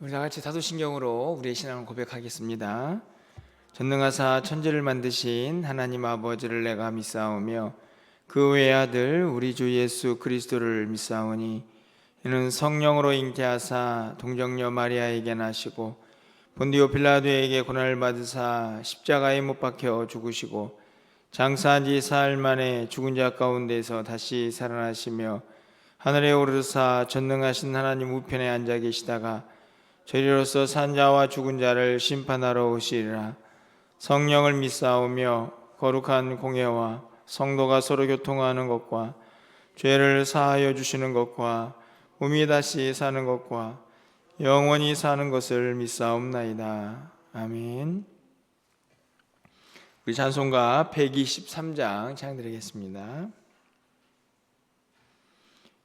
우리 다 같이 사도신경으로 우리의 신앙을 고백하겠습니다. 전능하사 천지를 만드신 하나님 아버지를 내가 믿사오며 그 외의 아들 우리 주 예수 그리스도를 믿사오니 이는 성령으로 잉태하사 동정녀 마리아에게 나시고 본디오 빌라도에게 고난을 받으사 십자가에 못 박혀 죽으시고 장사한 지 사흘 만에 죽은 자 가운데서 다시 살아나시며 하늘에 오르사 전능하신 하나님 우편에 앉아 계시다가 저리로서 산 자와 죽은 자를 심판하러 오시리라. 성령을 믿사오며 거룩한 공예와 성도가 서로 교통하는 것과 죄를 사하여 주시는 것과 몸이 다시 사는 것과 영원히 사는 것을 믿사옵나이다. 아멘. 우리 찬송가 123장 찬양드리겠습니다.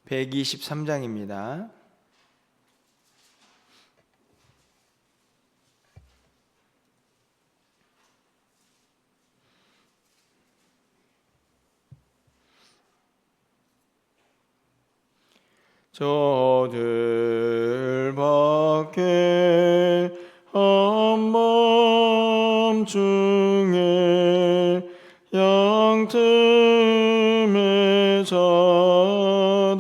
123장입니다. 저들밖에 한밤중에 양틈에 자던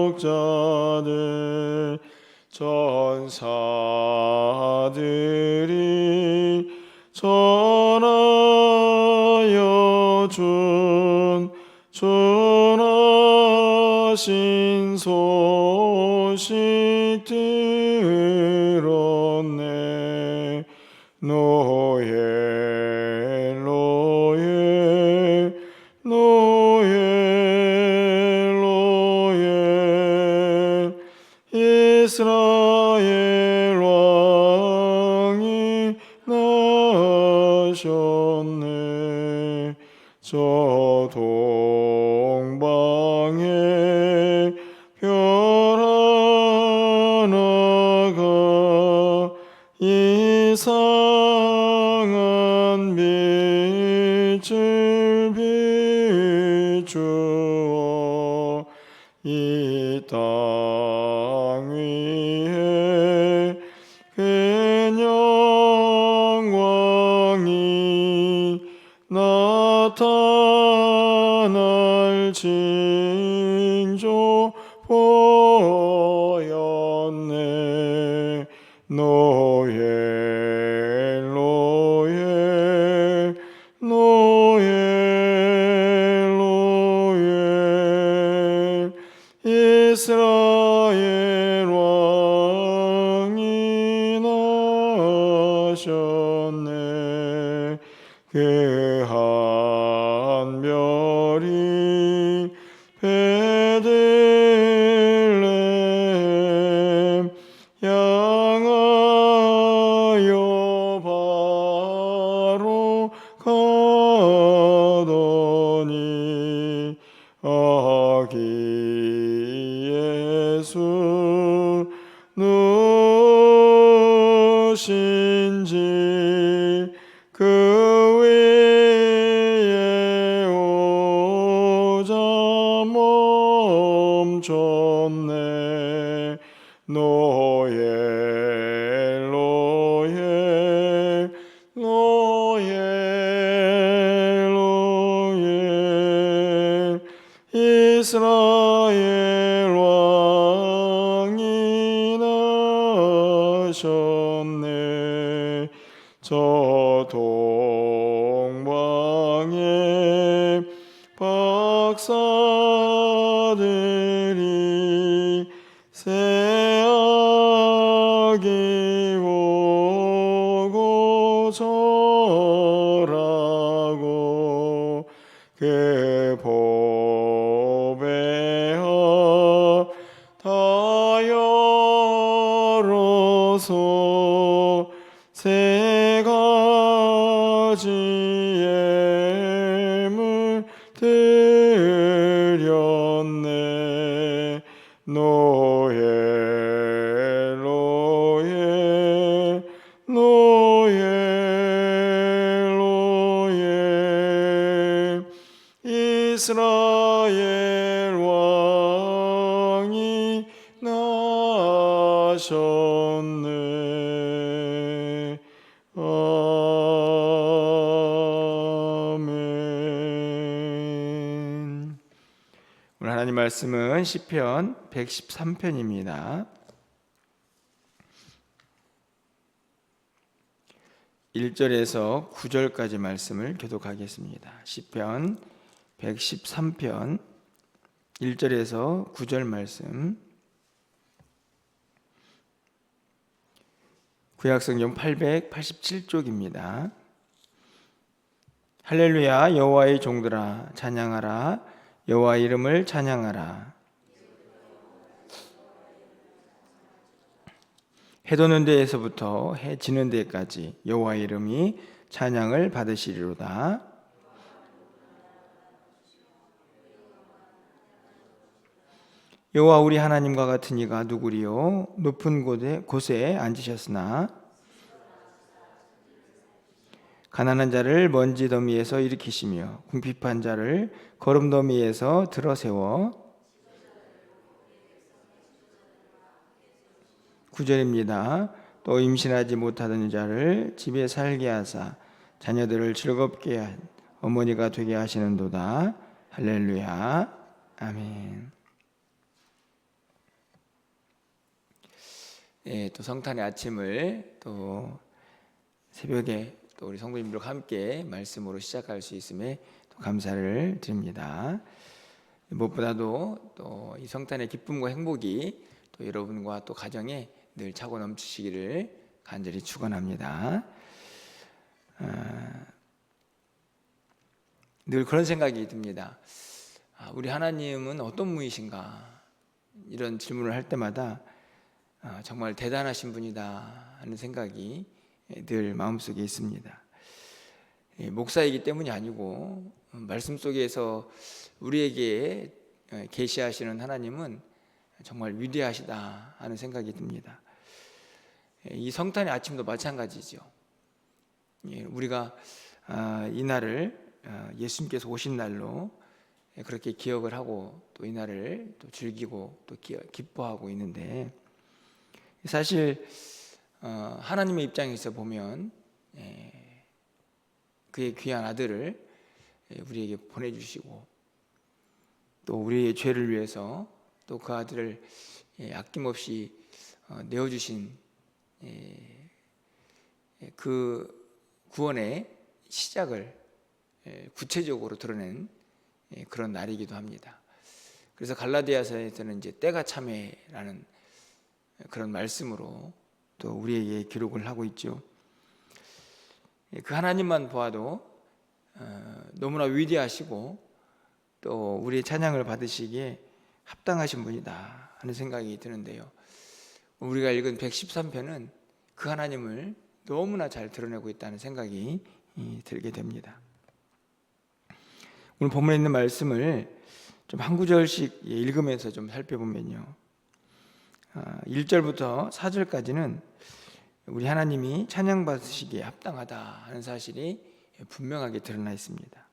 목자들 전사들이 전하여 준 전하신 소식 들었네. 노예 노예 노예 노예 이스라엘 왕이 나셨네. 저 동방에 별 하나가 이상한 빛을 비추어 이 땅 위에 근영왕이 나타날 징조 보였네. 노예 노예 노예 노예 이스라엘 왕이 나셨네. 그 한 별이 베들레헴 향하여 바로 가더니 아기 예수 누신지 그 위에 오자 멈췄네. 노예 노예 노예 노예 이스라엘 왕이 나셨네. 저 동방에 박사들이 새아기 보고 절하고 그 보배하 다 열어서 세 가지 예물 드렸네. 노예 노예 노예 노예 이스라엘 왕이 나 하셨네. 아멘. 오늘 하나님 말씀은 시편 113편입니다. 1절에서 9절까지 말씀을 교독하겠습니다. 시편 113편 1절에서 9절 말씀, 구약성경 887쪽입니다. 할렐루야, 여호와의 종들아 찬양하라. 여호와 이름을 찬양하라. 해 도는 데에서부터 해 지는 데까지 여호와 이름이 찬양을 받으시리로다. 여호와 우리 하나님과 같은 이가 누구리요? 높은 곳에 앉으셨으나 가난한 자를 먼지 더미에서 일으키시며 궁핍한 자를 거름 더미에서 들어세워. 9절입니다. 또 임신하지 못하던 자를 집에 살게 하사 자녀들을 즐겁게 한 어머니가 되게 하시는도다. 할렐루야. 아멘. 또 성탄의 아침을 또 새벽에 또 우리 성도님들과 함께 말씀으로 시작할 수 있음에 또 감사를 드립니다. 무엇보다도 또 이 성탄의 기쁨과 행복이 또 여러분과 또 가정에 늘 차고 넘치시기를 간절히 축원합니다. 늘 그런 생각이 듭니다. 우리 하나님은 어떤 분이신가? 이런 질문을 할 때마다 정말 대단하신 분이다 하는 생각이 늘 마음속에 있습니다. 목사이기 때문이 아니고 말씀 속에서 우리에게 계시하시는 하나님은 정말 위대하시다 하는 생각이 듭니다. 이 성탄의 아침도 마찬가지죠. 우리가 이 날을 예수님께서 오신 날로 그렇게 기억을 하고 또 이 날을 또 즐기고 또 기뻐하고 있는데, 사실 하나님의 입장에서 보면 그의 귀한 아들을 우리에게 보내주시고 또 우리의 죄를 위해서 또 그 아들을 아낌없이 내어주신 그 구원의 시작을 구체적으로 드러낸 그런 날이기도 합니다. 그래서 갈라디아서에서는 이제 때가 참해라는 그런 말씀으로 또 우리에게 기록을 하고 있죠. 그 하나님만 보아도 너무나 위대하시고 또 우리의 찬양을 받으시기에 합당하신 분이다 하는 생각이 드는데요, 우리가 읽은 113편은 그 하나님을 너무나 잘 드러내고 있다는 생각이 들게 됩니다. 오늘 본문에 있는 말씀을 좀 한 구절씩 읽으면서 좀 살펴보면요, 1절부터 4절까지는 우리 하나님이 찬양받으시기에 합당하다 하는 사실이 분명하게 드러나 있습니다.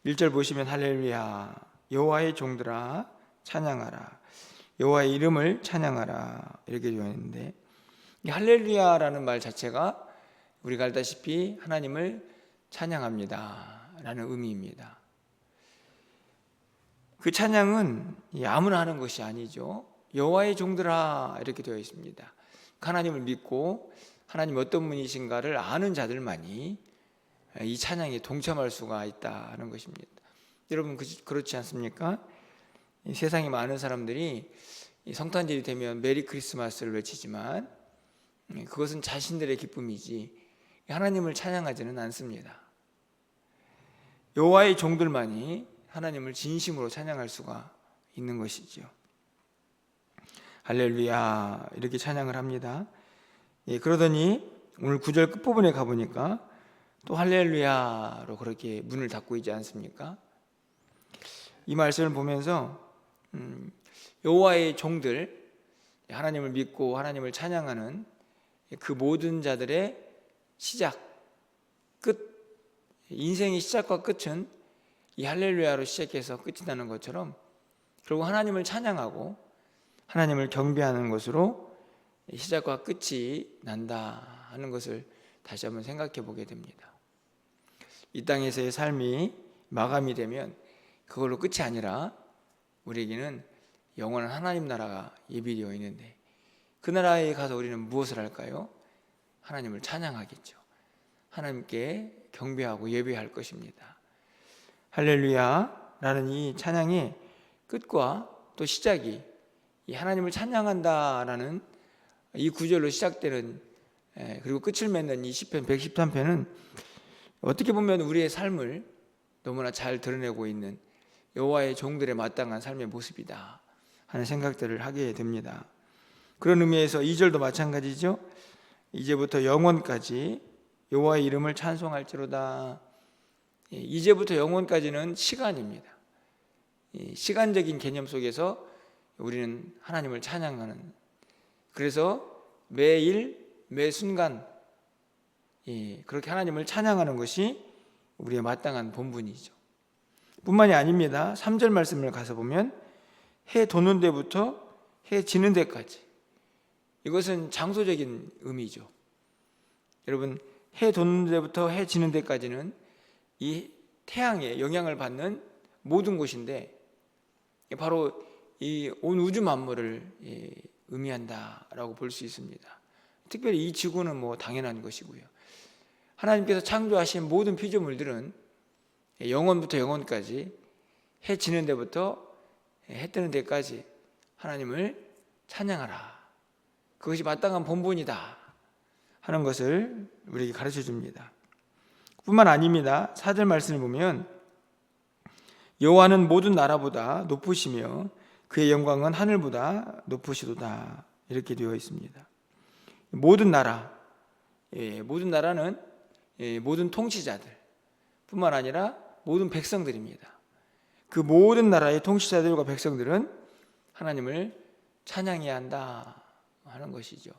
1절 보시면 할렐루야, 여호와의 종들아 찬양하라, 여호와의 이름을 찬양하라 이렇게 되어 있는데, 이 할렐루야라는 말 자체가 우리가 알다시피 하나님을 찬양합니다 라는 의미입니다. 그 찬양은 아무나 하는 것이 아니죠. 여호와의 종들아 이렇게 되어 있습니다. 하나님을 믿고 하나님이 어떤 분이신가를 아는 자들만이 이 찬양에 동참할 수가 있다는 것입니다. 여러분 그렇지 않습니까? 세상에 많은 사람들이 성탄절이 되면 메리 크리스마스를 외치지만 그것은 자신들의 기쁨이지 하나님을 찬양하지는 않습니다. 여호와의 종들만이 하나님을 진심으로 찬양할 수가 있는 것이죠. 할렐루야 이렇게 찬양을 합니다. 그러더니 오늘 9절 끝부분에 가보니까 또 할렐루야로 그렇게 문을 닫고 있지 않습니까? 이 말씀을 보면서 여호와의 종들, 하나님을 믿고 하나님을 찬양하는 그 모든 자들의 시작, 끝, 인생의 시작과 끝은 이 할렐루야로 시작해서 끝이 나는 것처럼 결국 하나님을 찬양하고 하나님을 경배하는 것으로 시작과 끝이 난다 하는 것을 다시 한번 생각해 보게 됩니다. 이 땅에서의 삶이 마감이 되면 그걸로 끝이 아니라 우리에게는 영원한 하나님 나라가 예비되어 있는데, 그 나라에 가서 우리는 무엇을 할까요? 하나님을 찬양하겠죠. 하나님께 경배하고 예배할 것입니다. 할렐루야 라는 이 찬양의 끝과 또 시작이 이 하나님을 찬양한다라는 이 구절로 시작되는, 그리고 끝을 맺는 이 시편 113편은 어떻게 보면 우리의 삶을 너무나 잘 드러내고 있는 여호와의 종들의 마땅한 삶의 모습이다 하는 생각들을 하게 됩니다. 그런 의미에서 2절도 마찬가지죠. 이제부터 영원까지 여호와의 이름을 찬송할지로다. 이제부터 영원까지는 시간입니다. 시간적인 개념 속에서 우리는 하나님을 찬양하는, 그래서 매일 매 순간 그렇게 하나님을 찬양하는 것이 우리의 마땅한 본분이죠. 뿐만이 아닙니다. 3절 말씀을 가서 보면 해 도는 데부터 해 지는 데까지, 이것은 장소적인 의미죠. 여러분, 해 도는 데부터 해 지는 데까지는 이 태양의 영향을 받는 모든 곳인데 바로 이 온 우주 만물을 의미한다라고 볼 수 있습니다. 특별히 이 지구는 뭐 당연한 것이고요. 하나님께서 창조하신 모든 피조물들은 영원부터 영원까지 해 지는 데부터 해 뜨는 데까지 하나님을 찬양하라. 그것이 마땅한 본분이다 하는 것을 우리에게 가르쳐 줍니다. 뿐만 아닙니다. 4절 말씀을 보면 여호와는 모든 나라보다 높으시며 그의 영광은 하늘보다 높으시도다, 이렇게 되어 있습니다. 모든 나라, 모든 나라는 모든 통치자들 뿐만 아니라 모든 백성들입니다. 그 모든 나라의 통치자들과 백성들은 하나님을 찬양해야 한다 하는 것이죠.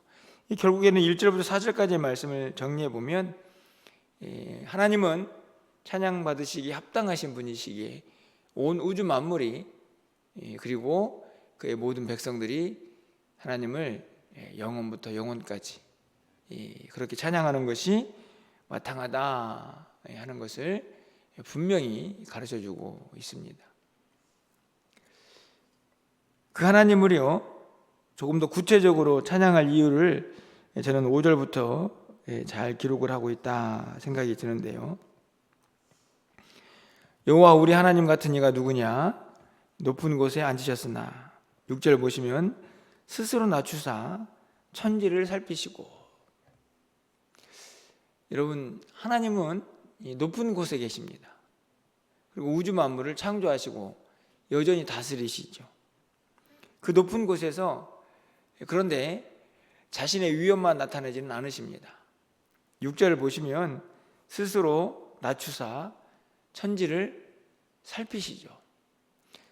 결국에는 1절부터 4절까지의 말씀을 정리해 보면 하나님은 찬양받으시기에 합당하신 분이시기에 온 우주 만물이, 그리고 그의 모든 백성들이 하나님을 영원부터 영원까지 그렇게 찬양하는 것이 마땅하다 하는 것을 분명히 가르쳐주고 있습니다. 그 하나님을요 조금 더 구체적으로 찬양할 이유를 저는 5절부터 잘 기록을 하고 있다 생각이 드는데요. 여호와 우리 하나님 같은 이가 누구냐? 높은 곳에 앉으셨으나, 6절 보시면 스스로 낮추사 천지를 살피시고. 여러분, 하나님은 높은 곳에 계십니다. 그리고 우주 만물을 창조하시고 여전히 다스리시죠. 그 높은 곳에서 그런데 자신의 위엄만 나타내지는 않으십니다. 6절을 보시면 스스로 낮추사 천지를 살피시죠.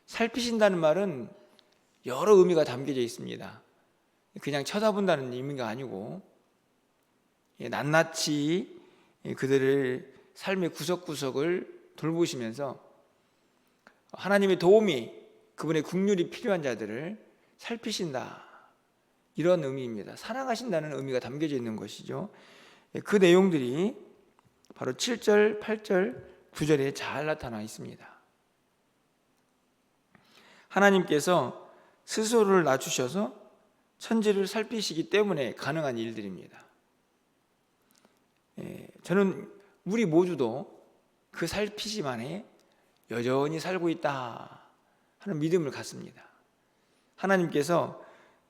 살피신다는 말은 여러 의미가 담겨져 있습니다. 그냥 쳐다본다는 의미가 아니고 낱낱이 그들의 삶의 구석구석을 돌보시면서 하나님의 도움이, 그분의 긍휼이 필요한 자들을 살피신다, 이런 의미입니다. 사랑하신다는 의미가 담겨져 있는 것이죠. 그 내용들이 바로 7절, 8절, 9절에 잘 나타나 있습니다. 하나님께서 스스로를 낮추셔서 천지를 살피시기 때문에 가능한 일들입니다. 저는 우리 모두도 그 살피심 안에 여전히 살고 있다 하는 믿음을 갖습니다. 하나님께서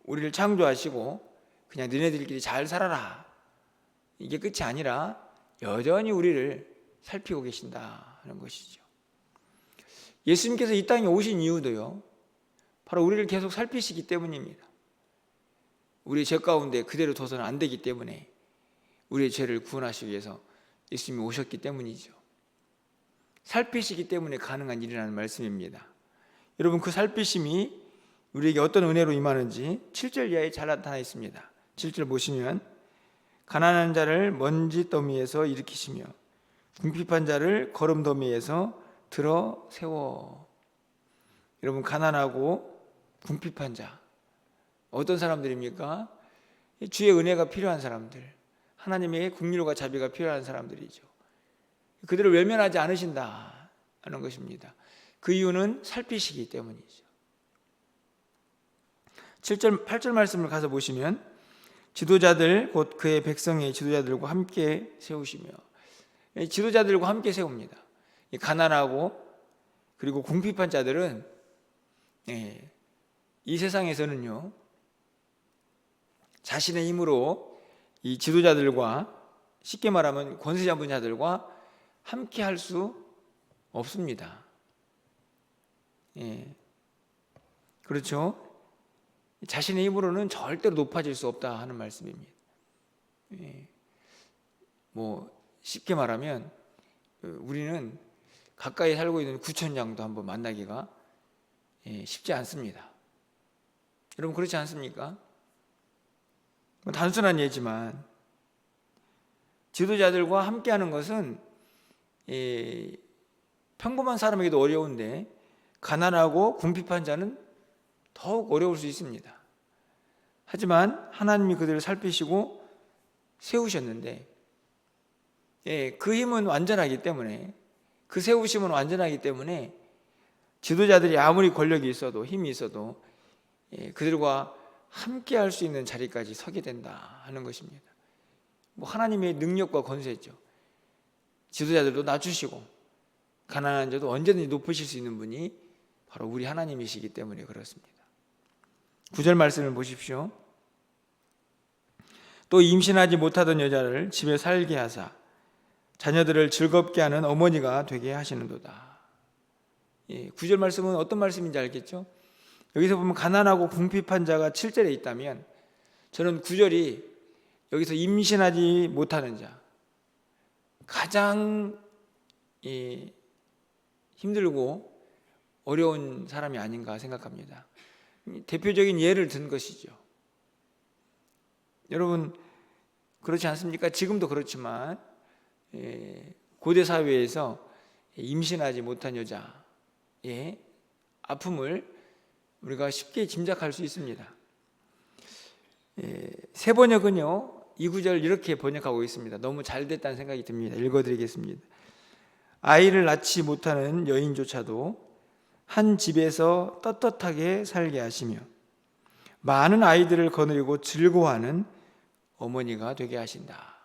우리를 창조하시고 그냥 너네들끼리 잘 살아라, 이게 끝이 아니라 여전히 우리를 살피고 계신다 하는 것이죠. 예수님께서 이 땅에 오신 이유도요 바로 우리를 계속 살피시기 때문입니다. 우리의 죄 가운데 그대로 둬서는 안 되기 때문에, 우리의 죄를 구원하시기 위해서 예수님이 오셨기 때문이죠. 살피시기 때문에 가능한 일이라는 말씀입니다. 여러분, 그 살피심이 우리에게 어떤 은혜로 임하는지 7절 이하에 잘 나타나 있습니다. 7절 보시면 가난한 자를 먼지 더미에서 일으키시며 궁핍한 자를 거름 더미에서 들어 세워. 여러분, 가난하고 궁핍한 자, 어떤 사람들입니까? 주의 은혜가 필요한 사람들, 하나님의 긍휼과 자비가 필요한 사람들이죠. 그들을 외면하지 않으신다 하는 것입니다. 그 이유는 살피시기 때문이죠. 7절, 8절 말씀을 가서 보시면 지도자들 곧 그의 백성의 지도자들과 함께 세우시며, 지도자들과 함께 세웁니다. 가난하고 그리고 궁핍한 자들은 이 세상에서는요, 자신의 힘으로 이 지도자들과, 쉽게 말하면 권세 잡은 자들과 함께 할 수 없습니다. 그렇죠? 자신의 힘으로는 절대로 높아질 수 없다 하는 말씀입니다. 뭐 쉽게 말하면 우리는 가까이 살고 있는 구천장도 한번 만나기가 쉽지 않습니다. 여러분 그렇지 않습니까? 단순한 예지만 지도자들과 함께하는 것은 평범한 사람에게도 어려운데 가난하고 궁핍한 자는 더욱 어려울 수 있습니다. 하지만 하나님이 그들을 살피시고 세우셨는데 그 힘은 완전하기 때문에, 그 세우심은 완전하기 때문에 지도자들이 아무리 권력이 있어도 힘이 있어도 그들과 함께 할 수 있는 자리까지 서게 된다 하는 것입니다. 뭐 하나님의 능력과 권세죠. 지도자들도 낮추시고 가난한 자도 언제든지 높으실 수 있는 분이 바로 우리 하나님이시기 때문에 그렇습니다. 9절 말씀을 보십시오. 또 임신하지 못하던 여자를 집에 살게 하사 자녀들을 즐겁게 하는 어머니가 되게 하시는도다. 9절 말씀은 어떤 말씀인지 알겠죠? 여기서 보면 가난하고 궁핍한 자가 7절에 있다면, 저는 9절이 여기서 임신하지 못하는 자, 가장 힘들고 어려운 사람이 아닌가 생각합니다. 대표적인 예를 든 것이죠. 여러분 그렇지 않습니까? 지금도 그렇지만 고대 사회에서 임신하지 못한 여자의 아픔을 우리가 쉽게 짐작할 수 있습니다. 새 번역은요 이 구절 이렇게 번역하고 있습니다. 너무 잘 됐다는 생각이 듭니다. 읽어드리겠습니다. 아이를 낳지 못하는 여인조차도 한 집에서 떳떳하게 살게 하시며 많은 아이들을 거느리고 즐거워하는 어머니가 되게 하신다.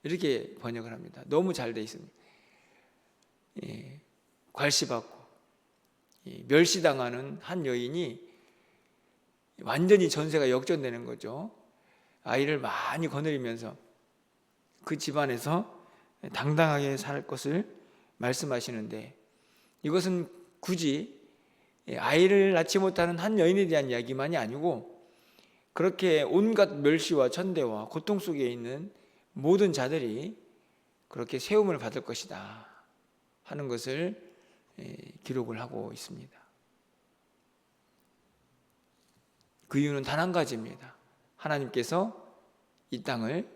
이렇게 번역을 합니다. 너무 잘 돼 있습니다. 괄시받고 멸시당하는 한 여인이 완전히 전세가 역전되는 거죠. 아이를 많이 거느리면서 그 집안에서 당당하게 살 것을 말씀하시는데, 이것은 굳이 아이를 낳지 못하는 한 여인에 대한 이야기만이 아니고 그렇게 온갖 멸시와 천대와 고통 속에 있는 모든 자들이 그렇게 세움을 받을 것이다 하는 것을 기록을 하고 있습니다. 그 이유는 단 한 가지입니다. 하나님께서 이 땅을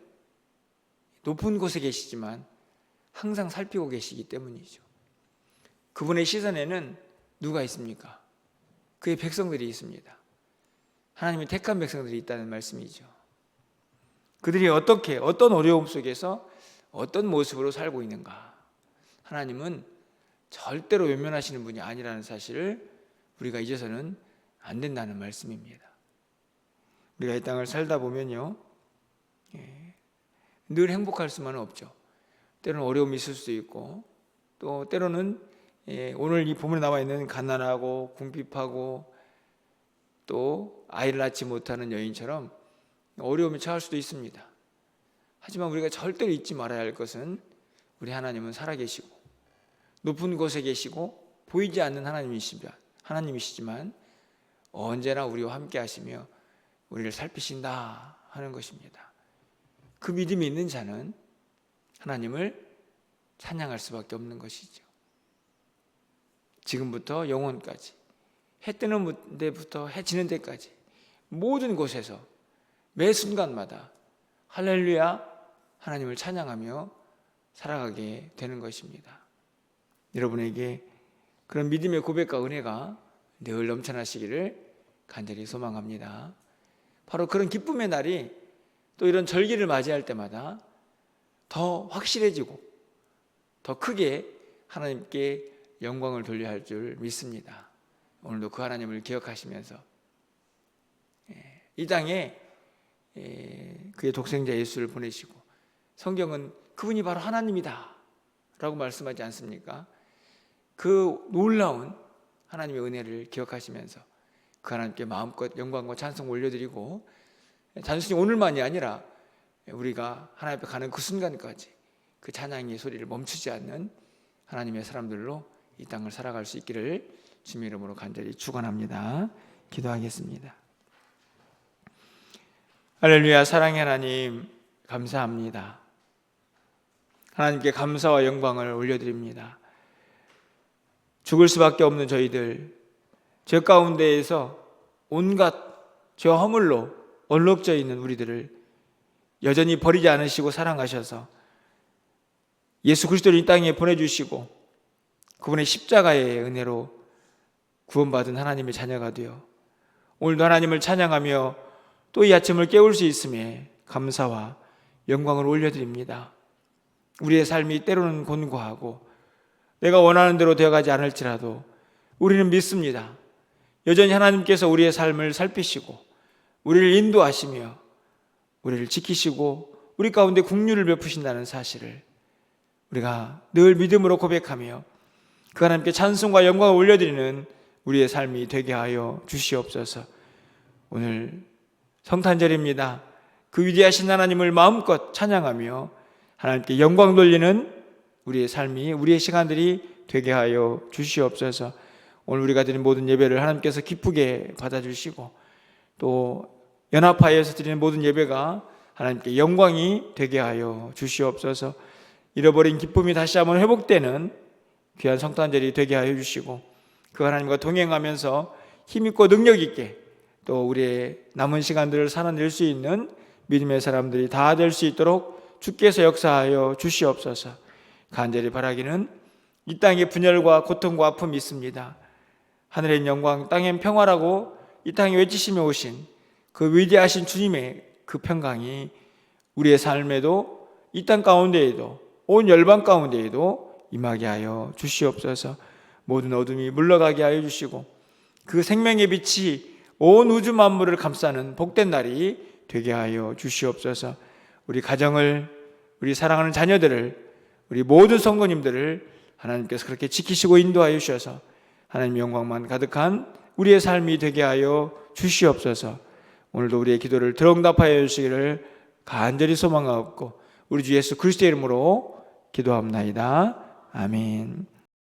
높은 곳에 계시지만 항상 살피고 계시기 때문이죠. 그분의 시선에는 누가 있습니까? 그의 백성들이 있습니다. 하나님이 택한 백성들이 있다는 말씀이죠. 그들이 어떤 어려움 속에서 어떤 모습으로 살고 있는가, 하나님은 절대로 외면하시는 분이 아니라는 사실을 우리가 잊어서는 안 된다는 말씀입니다. 우리가 이 땅을 살다 보면요 늘 행복할 수만은 없죠. 때로는 어려움이 있을 수도 있고, 또 때로는 오늘 이 본문에 나와 있는 가난하고 궁핍하고 또 아이를 낳지 못하는 여인처럼 어려움에 처할 수도 있습니다. 하지만 우리가 절대로 잊지 말아야 할 것은 우리 하나님은 살아계시고 높은 곳에 계시고 보이지 않는 하나님이시지만 언제나 우리와 함께 하시며 우리를 살피신다 하는 것입니다. 그 믿음이 있는 자는 하나님을 찬양할 수밖에 없는 것이죠. 지금부터 영원까지, 해 뜨는 데부터 해 지는 데까지 모든 곳에서 매 순간마다 할렐루야 하나님을 찬양하며 살아가게 되는 것입니다. 여러분에게 그런 믿음의 고백과 은혜가 늘 넘쳐나시기를 간절히 소망합니다. 바로 그런 기쁨의 날이 또 이런 절기를 맞이할 때마다 더 확실해지고 더 크게 하나님께 영광을 돌려야 할 줄 믿습니다. 오늘도 그 하나님을 기억하시면서 이 땅에 그의 독생자 예수를 보내시고, 성경은 그분이 바로 하나님이다 라고 말씀하지 않습니까? 그 놀라운 하나님의 은혜를 기억하시면서 그 하나님께 마음껏 영광과 찬송 올려드리고, 단순히 오늘만이 아니라 우리가 하나님 앞에 가는 그 순간까지 그 찬양의 소리를 멈추지 않는 하나님의 사람들로 이 땅을 살아갈 수 있기를 주님의 이름으로 간절히 축원합니다. 기도하겠습니다. 할렐루야. 사랑의 하나님, 감사합니다. 하나님께 감사와 영광을 올려드립니다. 죽을 수밖에 없는 저희들, 죄 가운데에서 온갖 죄와 허물로 얼룩져 있는 우리들을 여전히 버리지 않으시고 사랑하셔서 예수 그리스도를 이 땅에 보내주시고 그분의 십자가의 은혜로 구원받은 하나님의 자녀가 되어 오늘도 하나님을 찬양하며 또 이 아침을 깨울 수 있음에 감사와 영광을 올려드립니다. 우리의 삶이 때로는 곤고하고 내가 원하는 대로 되어가지 않을지라도 우리는 믿습니다. 여전히 하나님께서 우리의 삶을 살피시고 우리를 인도하시며 우리를 지키시고 우리 가운데 긍휼을 베푸신다는 사실을 우리가 늘 믿음으로 고백하며 그 하나님께 찬송과 영광을 올려드리는 우리의 삶이 되게 하여 주시옵소서. 오늘 성탄절입니다. 그 위대하신 하나님을 마음껏 찬양하며 하나님께 영광 돌리는 우리의 삶이, 우리의 시간들이 되게 하여 주시옵소서. 오늘 우리가 드린 모든 예배를 하나님께서 기쁘게 받아주시고 또 연합하여서 드리는 모든 예배가 하나님께 영광이 되게 하여 주시옵소서. 잃어버린 기쁨이 다시 한번 회복되는 귀한 성탄절이 되게 하여 주시고 그 하나님과 동행하면서 힘있고 능력있게 또 우리의 남은 시간들을 살아낼 수 있는 믿음의 사람들이 다 될 수 있도록 주께서 역사하여 주시옵소서. 간절히 바라기는 이 땅의 분열과 고통과 아픔이 있습니다. 하늘엔 영광, 땅엔 평화라고 이 땅에 외치시며 오신 그 위대하신 주님의 그 평강이 우리의 삶에도 이 땅 가운데에도 온 열방 가운데에도 임하게 하여 주시옵소서. 모든 어둠이 물러가게 하여 주시고 그 생명의 빛이 온 우주 만물을 감싸는 복된 날이 되게 하여 주시옵소서. 우리 가정을, 우리 사랑하는 자녀들을, 우리 모든 성도님들을 하나님께서 그렇게 지키시고 인도하여 주셔서 하나님의 영광만 가득한 우리의 삶이 되게 하여 주시옵소서. 오늘도 우리의 기도를 들응답하여 주시기를 간절히 소망하옵고 우리 주 예수 그리스도의 이름으로 기도합나이다. 아멘.